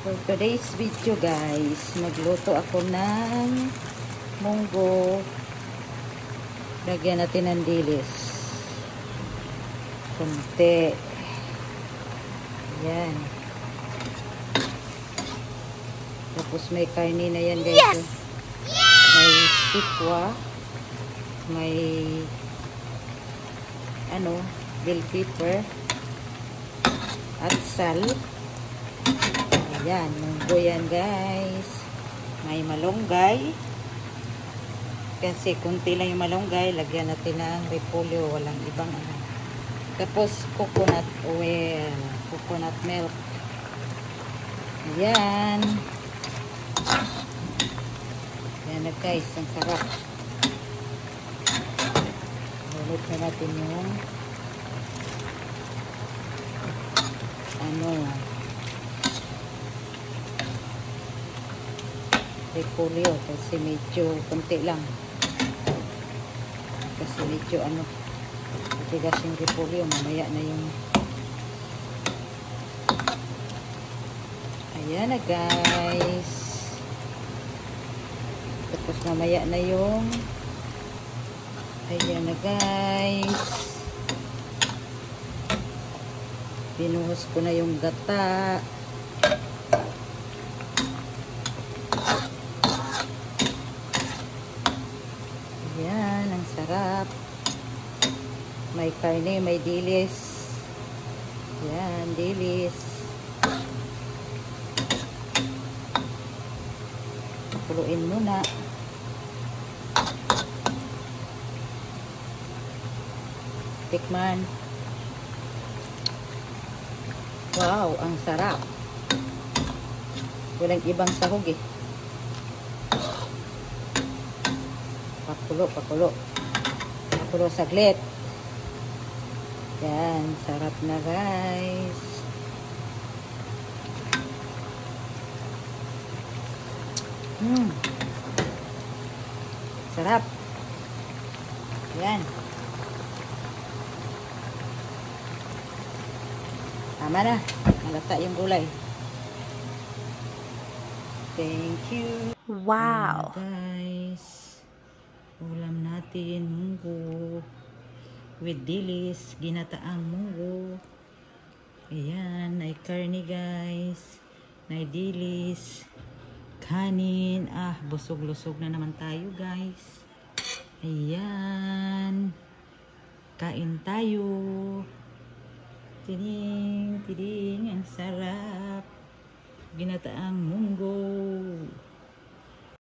For today's video guys, magluto ako ng munggo. Lagyan natin ng dilis. Kunti. Yan. Tapos may karne na yan guys. Yes! May sikwa. May bell pepper. At sal. Ayan, munggo yan guys. May malunggay. Kasi kunti lang yung malunggay. Lagyan natin ng repolyo. Walang ibang ano. Tapos coconut oil. Coconut milk. Ayan. Ayan na guys. Ang sarap. Ulit na natin yung repolyo kasi medyo konti lang kasi medyo matigas yung repolyo, mamaya na yung ayan na guys, tapos mamaya na yung ayan na guys, binuhos ko na yung gata. Yan, ang sarap. May karne, may dilis. Yan, dilis. Pakuluin muna. Tikman. Wow, ang sarap. Walang ibang sahog eh. Pakulo, pakulo. Pakulo saglit. Yan, sarap na guys. Sarap. Yan. Tama na. Malata yung gulay. Thank you. Wow. Guys. Ulam natin, munggo with dilis, ginataang munggo. Ayan, ay karne guys, ay dilis, kanin. Busog-lusog na naman tayo guys. Ayan, kain tayo. Tiding, tiding, ang sarap. Ginataang munggo.